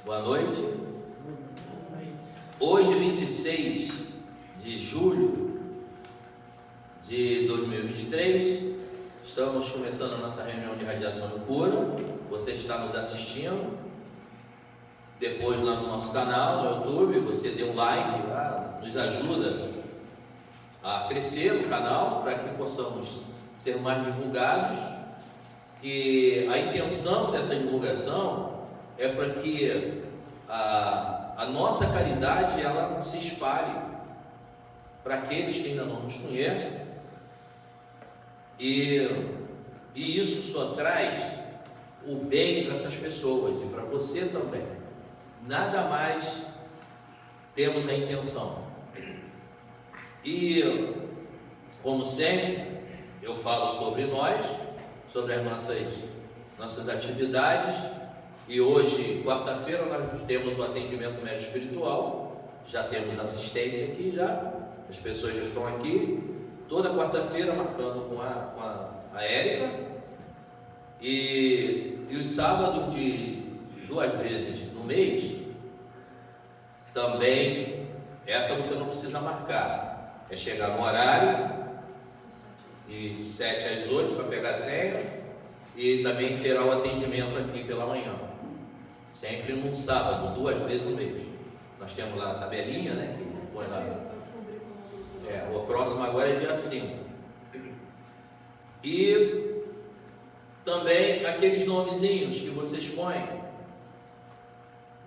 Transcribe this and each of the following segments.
Boa noite. Hoje, 26 de julho de 2023, estamos começando a nossa reunião de radiação e cura. Você está nos assistindo. Depois lá no nosso canal, no YouTube, você dê um like lá, nos ajuda a crescer no canal, para que possamos ser mais divulgados. E a intenção dessa divulgação é para que a nossa caridade ela se espalhe para aqueles que ainda não nos conhecem, e isso só traz o bem para essas pessoas e para você também. Nada mais temos a intenção. E como sempre eu falo sobre nós, sobre as nossas atividades. E hoje, quarta-feira, nós temos o atendimento médico espiritual. Já temos assistência aqui, as pessoas já estão aqui. Toda quarta-feira, marcando com a Érica. E os sábados de 2 vezes no mês, também, essa você não precisa marcar. É chegar no horário, de 7 às 8, para pegar a senha. E também terá o atendimento aqui pela manhã. Sempre no sábado, 2 vezes no mês. Nós temos lá a tabelinha, né? Que põe lá. O próximo agora é dia 5. E também aqueles nomezinhos que vocês põem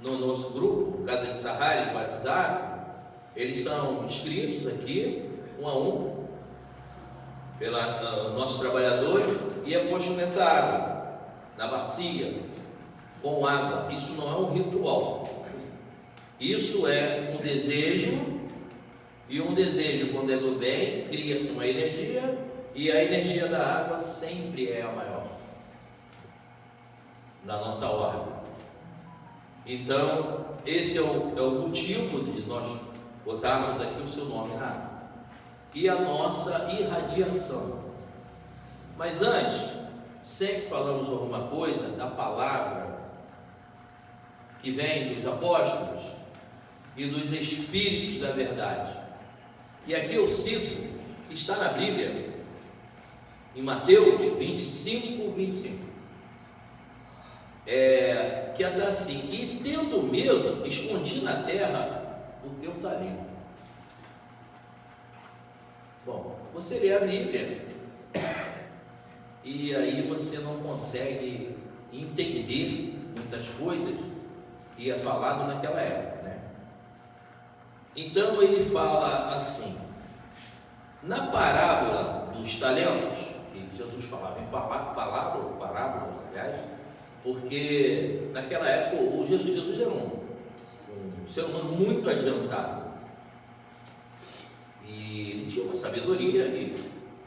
no nosso grupo, Casa de Sahara, WhatsApp, eles são escritos aqui, um a um, pelos nossos trabalhadores, e é posto nessa água, na bacia, com água. Isso não é um ritual, isso é um desejo, e um desejo, quando é do bem, cria-se uma energia, e a energia da água sempre é a maior na nossa ordem. Então, esse é o motivo de nós botarmos aqui o seu nome na água e a nossa irradiação. Mas antes, sempre falamos alguma coisa da palavra que vem dos apóstolos e dos espíritos da verdade. E aqui eu cito, está na Bíblia, em Mateus 25, 25. Que até assim: e tendo medo, escondi na terra o teu talento. Bom, você lê a Bíblia e aí você não consegue entender muitas coisas que é falado naquela época, né? Então ele fala assim, na parábola dos talentos, que Jesus falava em parábolas, aliás, porque naquela época o Jesus era um ser humano muito adiantado, e ele tinha uma sabedoria,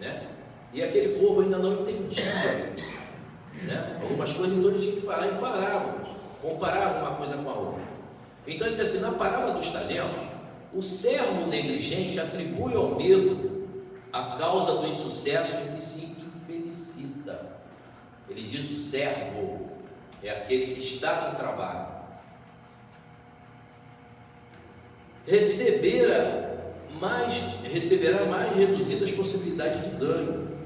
né? E aquele povo ainda não entendia, né? Algumas coisas, então ele tinha que falar em parábolas, comparar uma coisa com a outra. Então ele diz assim, na parábola dos talentos, o servo negligente atribui ao medo a causa do insucesso em que se infelicita. Ele diz: o servo é aquele que está no trabalho. Receberá mais reduzidas possibilidades de ganho.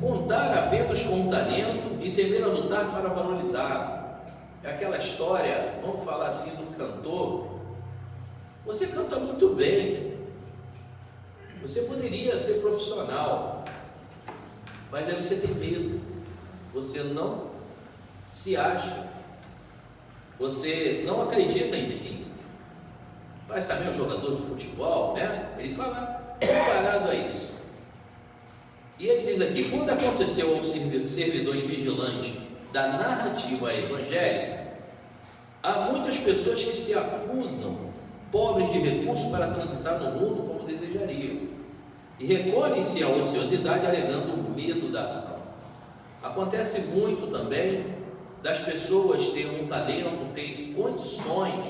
Contar apenas com o talento e temer a lutar para valorizar. É aquela história, vamos falar assim, do cantor. Você canta muito bem, você poderia ser profissional, mas aí você tem medo, você não se acha, você não acredita em si. Mas também o jogador de futebol, né? Ele fala comparado a isso. E ele diz aqui: quando aconteceu ao servidor invigilante da narrativa evangélica, há muitas pessoas que se acusam pobres de recursos para transitar no mundo como desejariam, e recolhem-se à ociosidade alegando o medo da ação. Acontece muito também das pessoas terem um talento, terem condições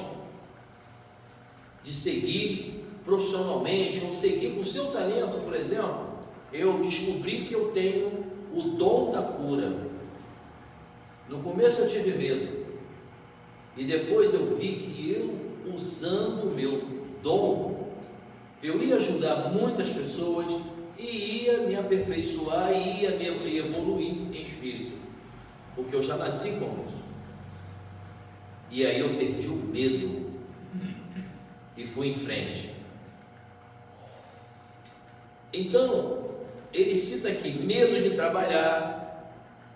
de seguir profissionalmente, ou seguir com o seu talento. Por exemplo, eu descobri que eu tenho o dom da cura. No começo eu tive medo, E depois eu vi que eu, usando o meu dom, eu ia ajudar muitas pessoas e ia me aperfeiçoar e ia me evoluir em espírito, porque eu já nasci com isso. E aí eu perdi o medo e fui em frente. Então, ele cita aqui medo de trabalhar,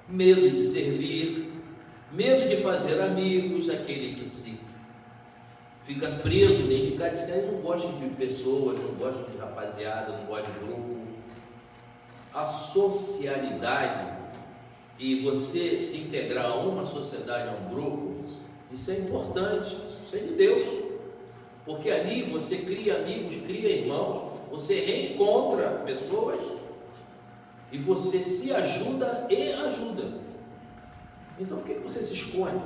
medo de servir, medo de fazer amigos, aquele que se fica preso dentro de casa, diz que não gosta de pessoas, não gosta de rapaziada, não gosta de grupo. A socialidade e você se integrar a uma sociedade, a um grupo, isso é importante, isso é de Deus, porque ali você cria amigos, cria irmãos, você reencontra pessoas e você se ajuda e ajuda. Então por que você se esconde?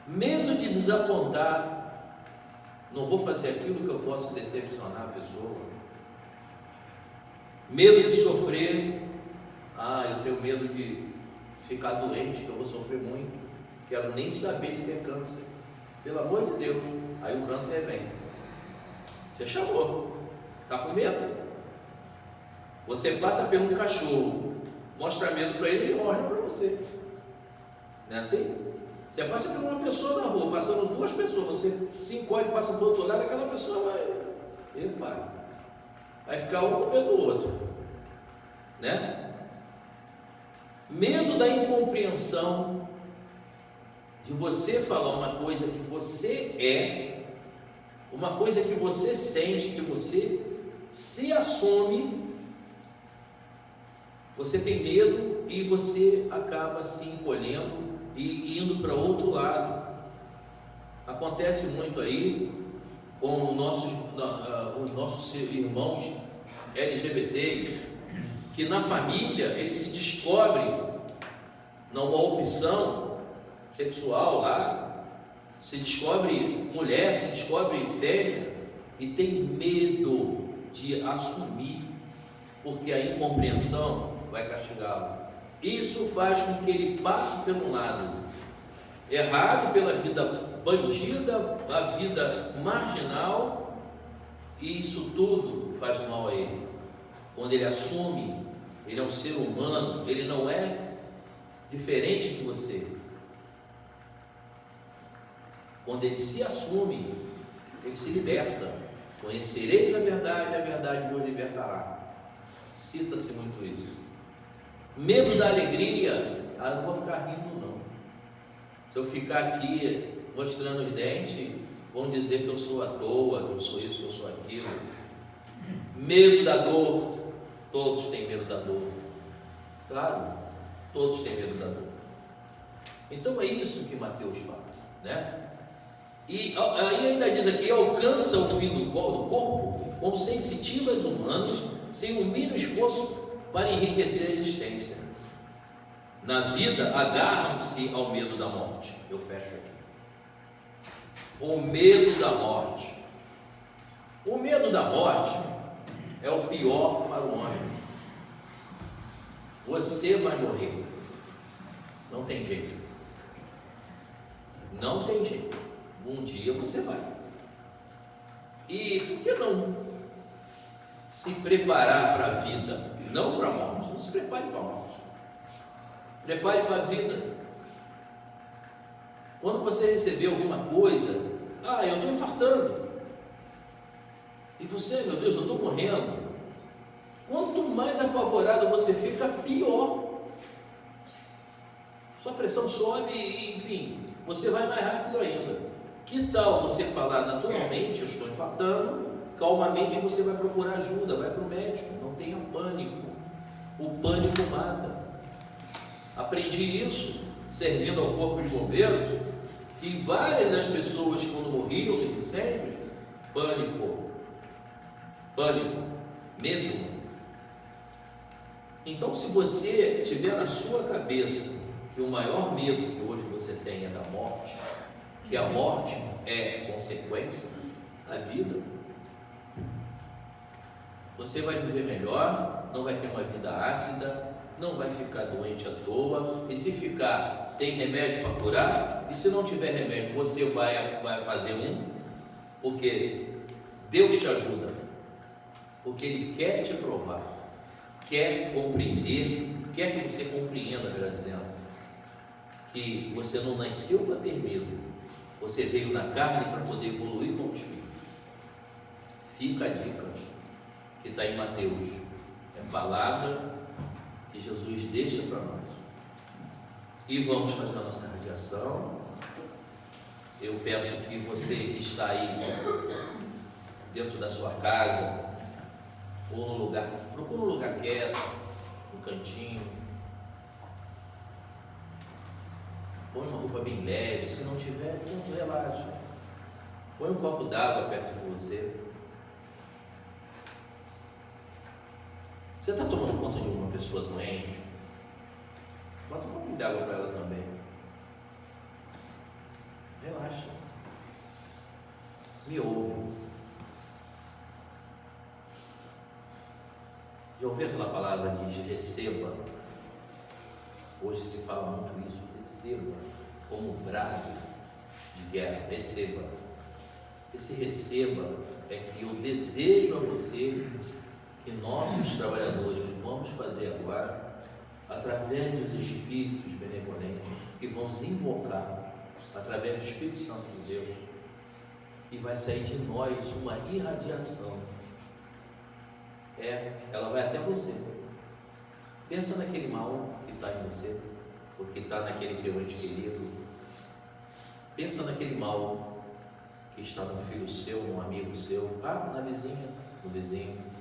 Medo de desapontar, não vou fazer aquilo que eu posso decepcionar a pessoa. Medo de sofrer, eu tenho medo de ficar doente, que eu vou sofrer muito, quero nem saber de ter câncer, pelo amor de Deus. Aí o câncer vem, você chamou, está com medo? Você passa por um cachorro, mostra medo para ele, ele olha para você, não é assim? Você passa por uma pessoa na rua, passando duas pessoas, você se encolhe, passa para o outro lado, aquela pessoa vai ficar um com medo do outro, né? Medo da incompreensão, de você falar uma coisa que você é, uma coisa que você sente, que você se assume, você tem medo e você acaba se encolhendo e indo para outro lado. Acontece muito aí com os nossos irmãos LGBTs, que na família eles se descobrem numa opção sexual lá, se descobre mulher, se descobre fêmea e tem medo de assumir, porque a incompreensão vai castigá-lo. Isso faz com que ele passe pelo lado errado, pela vida bandida, a vida marginal, e isso tudo faz mal a ele. Quando ele assume, ele é um ser humano, ele não é diferente de você. Quando ele se assume, ele se liberta. Conhecereis a verdade vos libertará. Cita-se muito isso. Medo da alegria, não vou ficar rindo não. Se eu ficar aqui mostrando os dentes, vão dizer que eu sou à toa, que eu sou isso, que eu sou aquilo. Medo da dor, todos têm medo da dor. Claro, todos têm medo da dor. Então é isso que Mateus fala, né? E aí ainda diz aqui, alcança o fim do corpo como sensitivas humanas, sem o mínimo esforço para enriquecer a existência. Na vida, agarram-se ao medo da morte. Eu fecho aqui. O medo da morte. O medo da morte é o pior para o homem. Você vai morrer. Não tem jeito. Não tem jeito. Um dia você vai. E por que não se preparar para a vida? Não para a morte. Não se prepare para a morte. Prepare para a vida. Quando você receber alguma coisa, eu estou infartando. E você, meu Deus, eu estou morrendo. Quanto mais apavorado você fica, pior. Sua pressão sobe e, enfim, você vai mais rápido ainda. Que tal você falar naturalmente, eu estou infartando, calmamente você vai procurar ajuda, vai para o médico, não tenha pânico. O pânico mata. Aprendi isso servindo ao corpo de bombeiros, e várias das pessoas quando morriam nos incêndios, pânico, medo. Então, se você tiver na sua cabeça que o maior medo que hoje você tem é da morte, que a morte é consequência da vida, você vai viver melhor, não vai ter uma vida ácida, não vai ficar doente à toa, e se ficar, tem remédio para curar? E se não tiver remédio, você vai fazer um? Porque Deus te ajuda, porque Ele quer te provar, quer compreender, quer que você compreenda, melhor dizendo, que você não nasceu para ter medo, você veio na carne para poder evoluir com o Espírito. Fica a dica que está em Mateus, é palavra que Jesus deixa para nós. E vamos fazer a nossa radiação. Eu peço que você que está aí dentro da sua casa, ou no lugar, procure um lugar quieto, no cantinho, põe uma roupa bem leve, se não tiver, não relaxa, põe um copo d'água perto de você. Você está tomando conta de uma pessoa doente? Bota um copo de água para ela também. Relaxa. Me ouve. Já ouviu aquela palavra de receba? Hoje se fala muito isso. Receba como brado de guerra. Receba. Esse receba é que eu desejo a você que nós, os trabalhadores, vamos fazer agora, através dos Espíritos benevolentes, que vamos invocar, através do Espírito Santo de Deus, e vai sair de nós uma irradiação. Ela vai até você. Pensa naquele mal que está em você, ou que está naquele teu ente querido. Pensa naquele mal que está no filho seu, num amigo seu, na vizinha, no vizinho.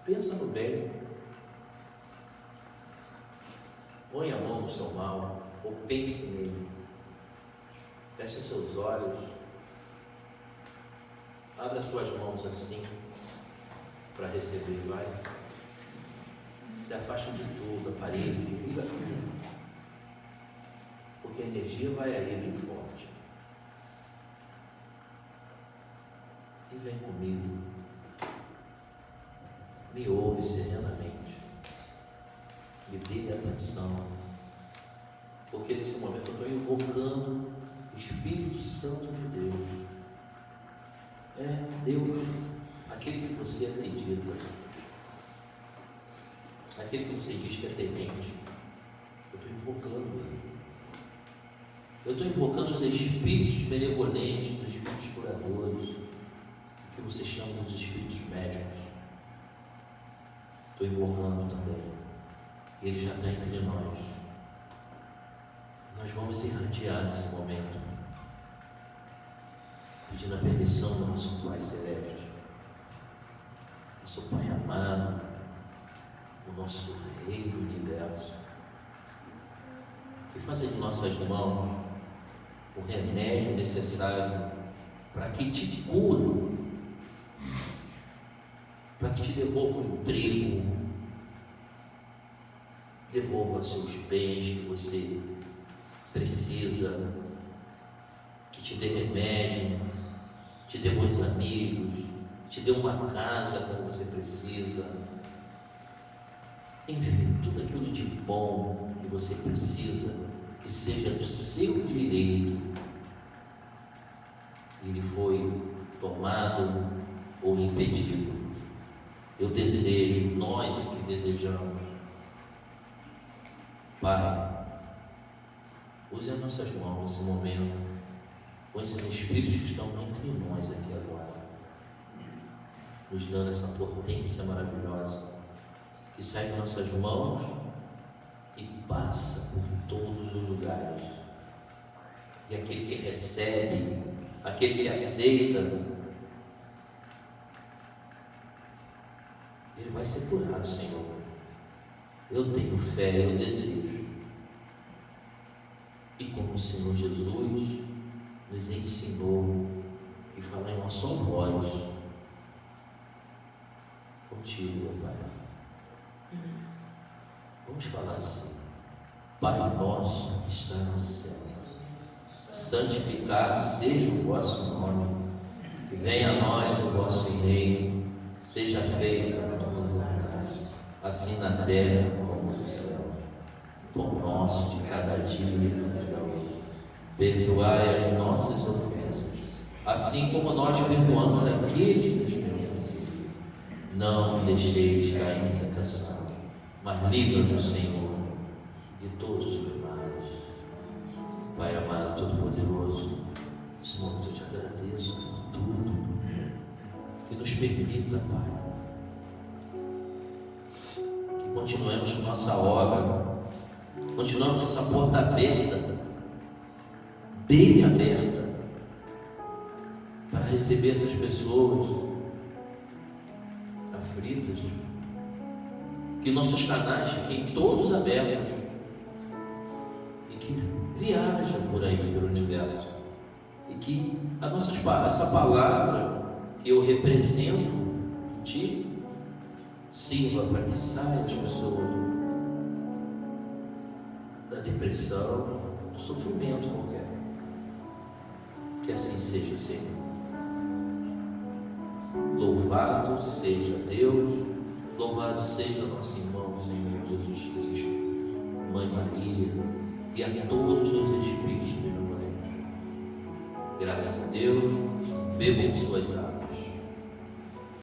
Pensa no bem. Põe a mão no seu mal, ou pense nele. Feche seus olhos, abra suas mãos assim, para receber, vai. Se afaste de tudo, aparelho, desliga tudo, porque a energia vai aí bem forte. E vem comigo. Me ouve serenamente, me dê atenção, porque nesse momento eu estou invocando o Espírito Santo de Deus. Deus, aquele que você acredita, aquele que você diz que é temente. Eu estou invocando ele. Eu estou invocando os Espíritos benevolentes, os Espíritos curadores, que você chama dos Espíritos médicos. Estou invocando também. Ele já está entre nós. Nós vamos irradiar nesse momento, pedindo a permissão do nosso Pai Celeste, nosso Pai amado, o nosso Rei do Universo, que faça de nossas mãos o remédio necessário para que te cure, para que te devolva o emprego, devolva seus bens que você precisa, que te dê remédio, te dê bons amigos, te dê uma casa como você precisa, enfim, tudo aquilo de bom que você precisa, que seja do seu direito. Ele foi tomado ou impedido. Eu desejo, nós o que desejamos. Pai, use as nossas mãos nesse momento, com esses espíritos que estão entre nós aqui agora, nos dando essa potência maravilhosa, que sai de nossas mãos e passa por todos os lugares. E aquele que recebe, aquele que aceita, ele vai ser curado, Senhor. Eu tenho fé, eu desejo. E como o Senhor Jesus nos ensinou e falar em uma só voz, contigo, meu Pai. Vamos falar assim: Pai nosso que está no céu, santificado seja o vosso nome, venha a nós o vosso reino, seja feita a tua vontade, assim na terra como no céu. pão nosso de cada dia nos dá hoje. Perdoai as nossas ofensas, assim como nós perdoamos aqueles que nos têm ofendido. Não deixeis cair em tentação, mas livra-nos, Senhor, de todos os males. Pai amado, todo-poderoso, Senhor, eu te agradeço por tudo que nos permita, Pai, que continuemos com nossa obra, continuamos com essa porta aberta, bem aberta, para receber essas pessoas aflitas, que nossos canais fiquem todos abertos e que viajem por aí pelo universo, e que essa palavra que eu represento em Ti sirva para que saiam as pessoas da depressão, do sofrimento qualquer. Que assim seja, Senhor. Louvado seja Deus, louvado seja nosso irmão, Senhor Jesus Cristo, Mãe Maria, e a todos os Espíritos benevolentes. Graças a Deus, bebam suas águas.